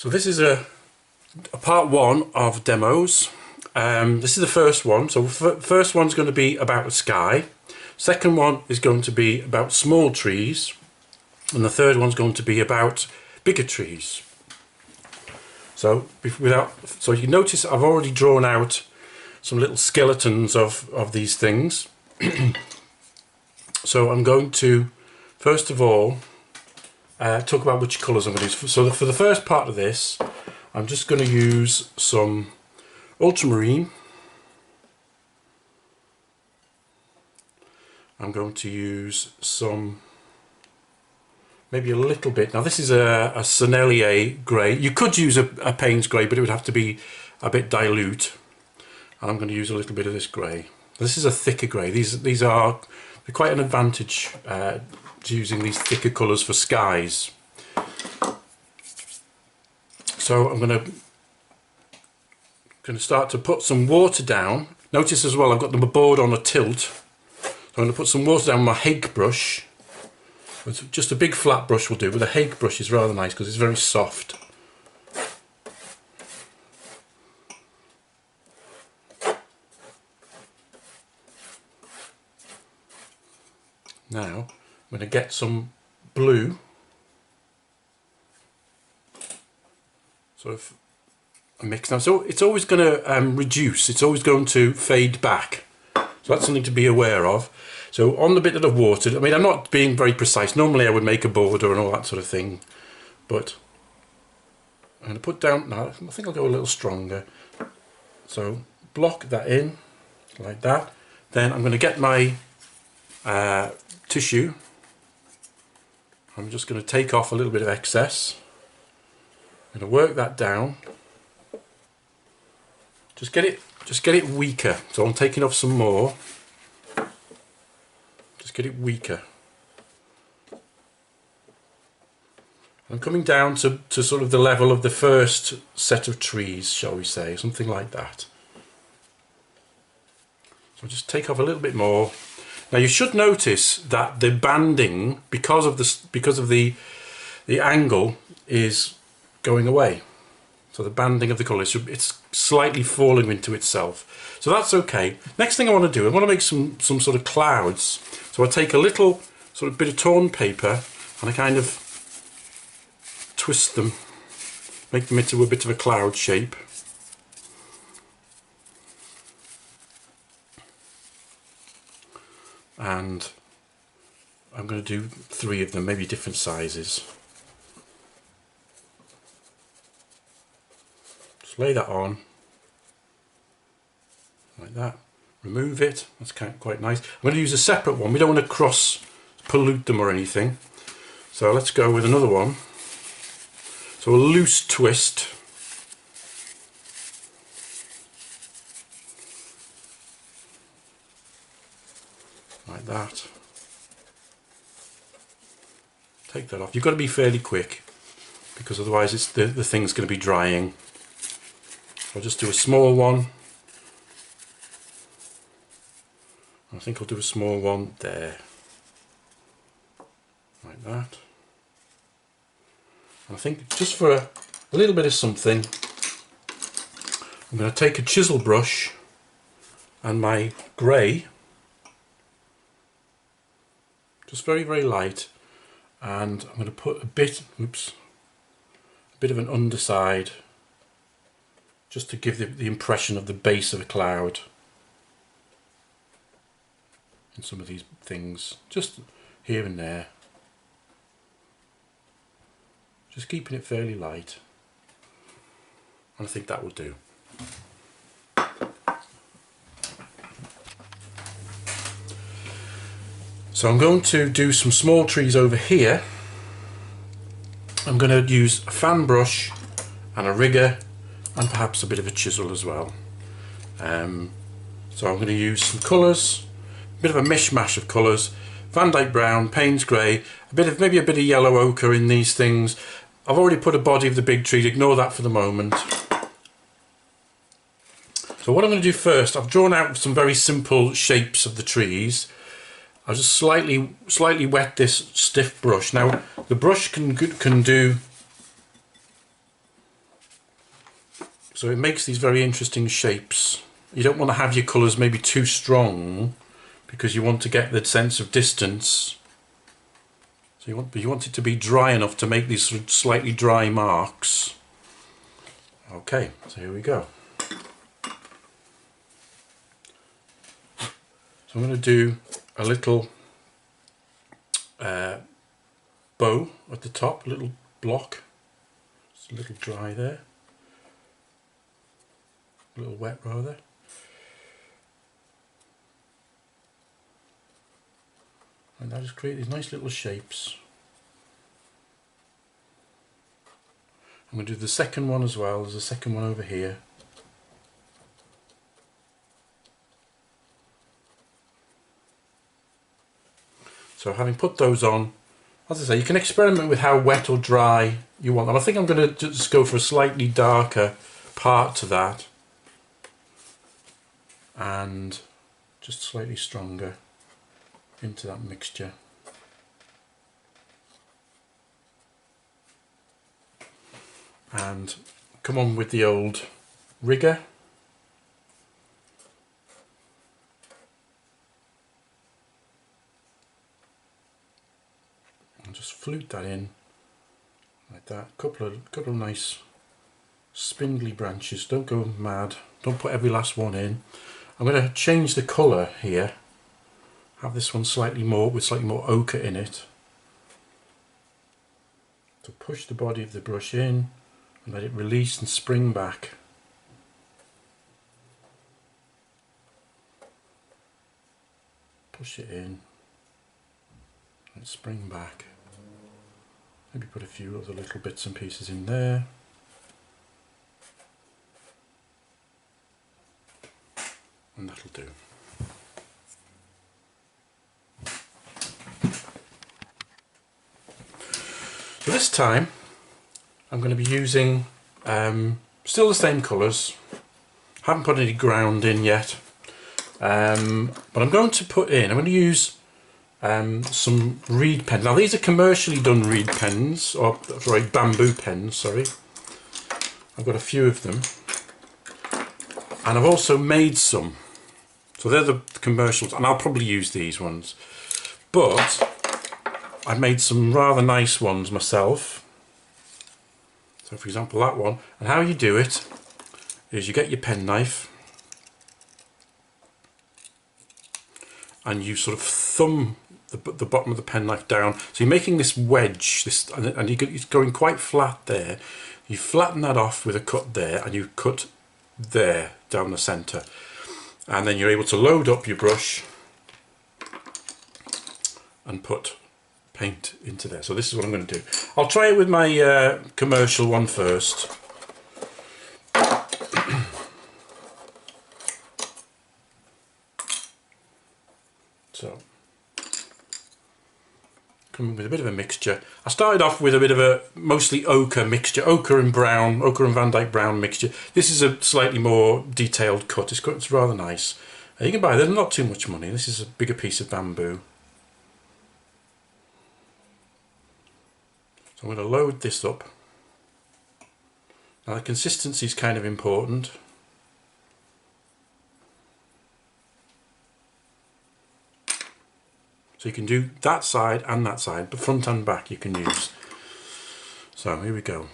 So this is a part one of demos. This is the first one. So first one's going to be about the sky. Second one is going to be about small trees. And the third one's going to be about bigger trees. So you notice I've already drawn out some little skeletons of these things. So I'm going to first of all talk about which colours I'm going to use. So for the first part of this, I'm just going to use some ultramarine. I'm going to use some, maybe a little bit. Now this is a Sennelier grey. You could use a Payne's grey, but it would have to be a bit dilute. And I'm going to use a little bit of this grey. This is a thicker grey. They're quite an advantage to using these thicker colours for skies. So I'm going to start to put some water down. Notice as well I've got the board on a tilt. So I'm going to put some water down with my Hake brush. Just a big flat brush will do, but the Hake brush is rather nice because it's very soft. Now I'm going to get some blue, sort of a mix. Now so it's always going to reduce, it's always going to fade back, so that's something to be aware of. So on the bit that I've watered, I mean, I'm not being very precise. Normally I would make a border and all that sort of thing, but I'm going to put down, now I think I'll go a little stronger. So block that in like that. Then I'm going to get my tissue. I'm just going to take off a little bit of excess. I'm going to work that down. Just get it weaker. So I'm taking off some more. Just get it weaker. I'm coming down to sort of the level of the first set of trees, shall we say, something like that. So just take off a little bit more. Now you should notice that the banding, because of the angle, is going away. So the banding of the colour, it's slightly falling into itself. So that's okay. Next thing I want to do, I want to make some sort of clouds. So I take a little sort of bit of torn paper and I kind of twist them, make them into a bit of a cloud shape. And I'm going to do 3 of them, maybe different sizes. Just lay that on like that, remove it, that's quite nice. I'm going to use a separate one, we don't want to cross pollute them or anything, so let's go with another one. So a loose twist, like that. Take that off. You've got to be fairly quick because otherwise the thing's going to be drying. I'll just do a small one. I think I'll do a small one there, like that. And I think just for a little bit of something, I'm going to take a chisel brush and my grey, just very, very light, and I'm going to put a bit of an underside, just to give the impression of the base of a cloud in some of these things, just here and there, just keeping it fairly light, and I think that will do. So I'm going to do some small trees over here. I'm going to use a fan brush and a rigger and perhaps a bit of a chisel as well. So I'm going to use some colours, a bit of a mishmash of colours, Van Dyke brown, Payne's grey, maybe a bit of yellow ochre in these things. I've already put a body of the big tree, ignore that for the moment. So what I'm going to do first, I've drawn out some very simple shapes of the trees. I'll just slightly wet this stiff brush. Now the brush can do So it makes these very interesting shapes. You don't want to have your colours maybe too strong because you want to get the sense of distance. So you want it to be dry enough to make these sort of slightly dry marks. Okay, so here we go. So I'm going to do a little bow at the top, a little block. It's a little dry there. A little wet rather. And I just create these nice little shapes. I'm going to do the second one as well. There's a second one over here. So having put those on, as I say, you can experiment with how wet or dry you want. And I think I'm going to just go for a slightly darker part to that. And just slightly stronger into that mixture. And come on with the old rigger. And just flute that in like that. Couple of nice spindly branches. Don't go mad. Don't put every last one in. I'm going to change the colour here. Have this one slightly more ochre in it. So push the body of the brush in and let it release and spring back. Push it in and spring back. Maybe put a few other little bits and pieces in there. And that'll do. So this time I'm going to be using still the same colours. Haven't put any ground in yet, but I'm going to use some reed pens. Now these are commercially done reed pens, or sorry, bamboo pens, sorry. I've got a few of them, and I've also made some. So they're the commercials, and I'll probably use these ones, but I've made some rather nice ones myself. So for example that one, and how you do it is you get your penknife and you sort of thumb the bottom of the penknife down. So you're making this wedge, and it's going quite flat there. You flatten that off with a cut there, and you cut there down the centre. And then you're able to load up your brush and put paint into there. So this is what I'm going to do. I'll try it with my commercial one first. So, coming with a bit of a mixture. I started off with a bit of a mostly ochre mixture, ochre and brown, ochre and Van Dyke brown mixture. This is a slightly more detailed cut. It's rather nice. You can buy, there's not too much money. This is a bigger piece of bamboo. So I'm going to load this up. Now the consistency is kind of important. So you can do that side and that side, but front and back you can use. So here we go.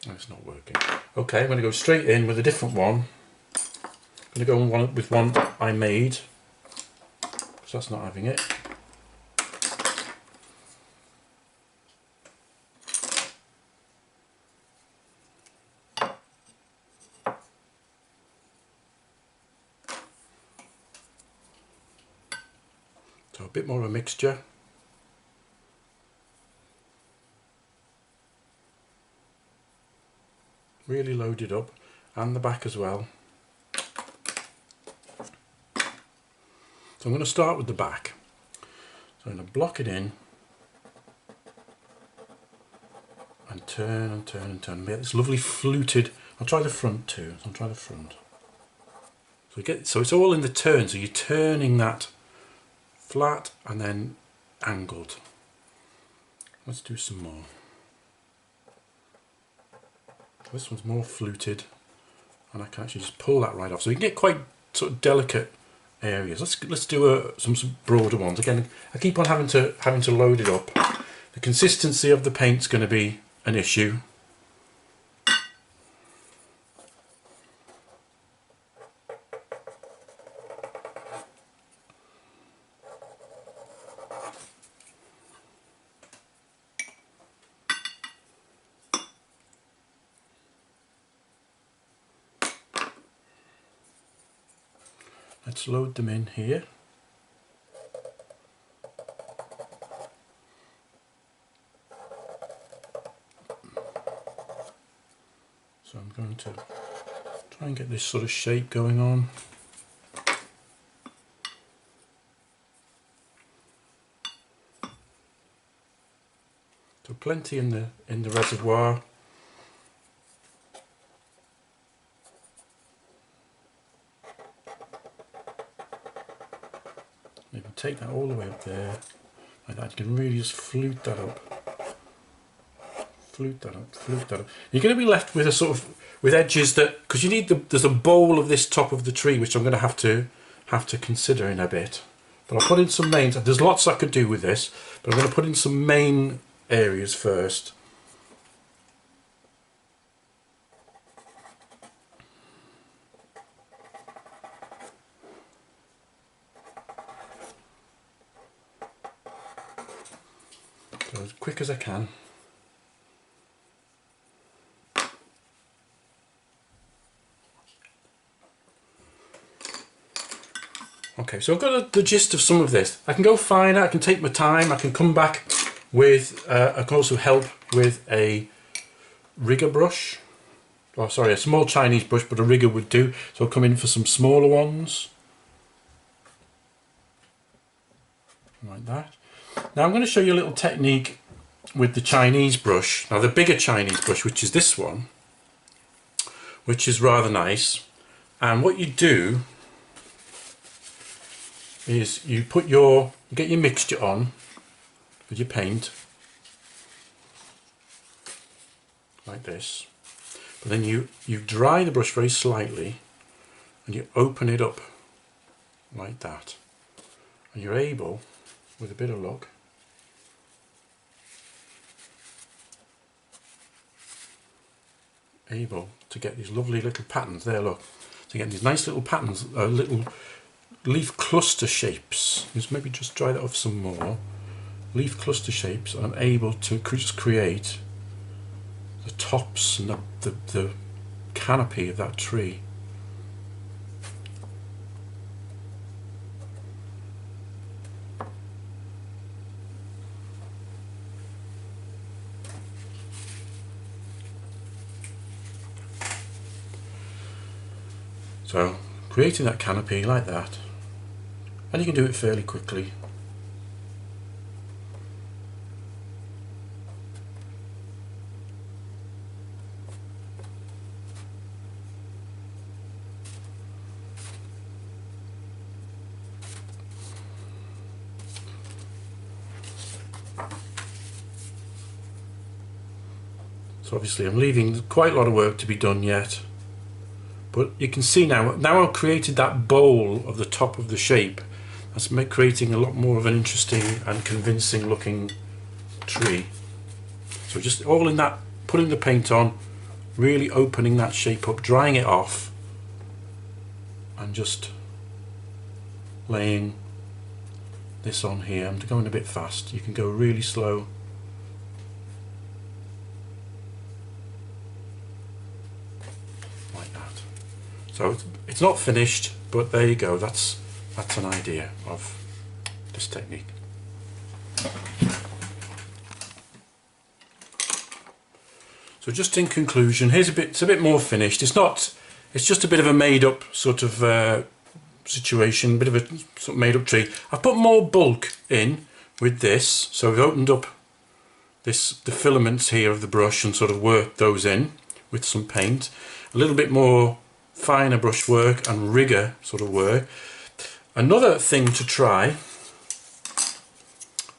Oh, it's not working. Okay, I'm going to go straight in with a different one. I'm going to go with one I made, because that's not having it. So a bit more of a mixture. Really loaded up, and the back as well. So I'm going to start with the back. So I'm going to block it in and turn and turn and turn. Get this lovely fluted. I'll try the front too. So I'll try the front. So it's all in the turn. So you're turning that flat and then angled. Let's do some more. This one's more fluted, and I can actually just pull that right off. So you can get quite sort of delicate areas. Let's do some broader ones. Again, I keep on having to load it up. The consistency of the paint's going to be an issue. Let's load them in here. So I'm going to try and get this sort of shape going on. So plenty in the reservoir. You can take that all the way up there, like that. You can really just flute that up. Flute that up, flute that up. You're going to be left with a sort of, with edges that, because you need there's a bowl of this top of the tree, which I'm going to have to consider in a bit. But I'll put in some mains. There's lots I could do with this, but I'm going to put in some main areas first. So as quick as I can. Okay, so I've got the gist of some of this. I can go finer, I can take my time, I can come back with, I can also help with a rigger brush. Oh, sorry, a small Chinese brush, but a rigger would do. So I'll come in for some smaller ones. Like that. Now I'm going to show you a little technique with the Chinese brush. Now the bigger Chinese brush, which is this one, which is rather nice. And what you do is you get your mixture on with your paint like this, but then you dry the brush very slightly and you open it up like that, and you're able, with a bit of luck, able to get these lovely little patterns there. Look, to get these nice little patterns, little leaf cluster shapes. Let's maybe just dry that off some more. Leaf cluster shapes. I'm able to just create the tops and the canopy of that tree. So creating that canopy like that, and you can do it fairly quickly. So obviously I'm leaving quite a lot of work to be done yet. But you can see now I've created that bowl of the top of the shape. That's creating a lot more of an interesting and convincing looking tree. So just all in that, putting the paint on, really opening that shape up, drying it off, and just laying this on here. I'm going a bit fast. You can go really slow. So it's not finished, but there you go. That's an idea of this technique. So just in conclusion, it's a bit more finished. It's just a bit of a made-up sort of situation, bit of a sort of made-up tree. I've put more bulk in with this, so we've opened up the filaments here of the brush and sort of worked those in with some paint. A little bit more finer brush work and rigger sort of work. Another thing to try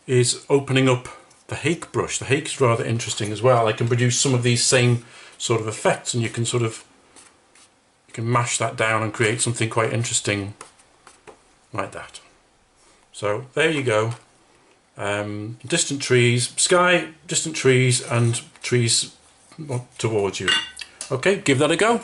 is opening up the hake brush. The hake is rather interesting as well. I can produce some of these same sort of effects, and you can mash that down and create something quite interesting like that. So there you go. Distant trees, sky, distant trees, and trees towards you. Okay, give that a go.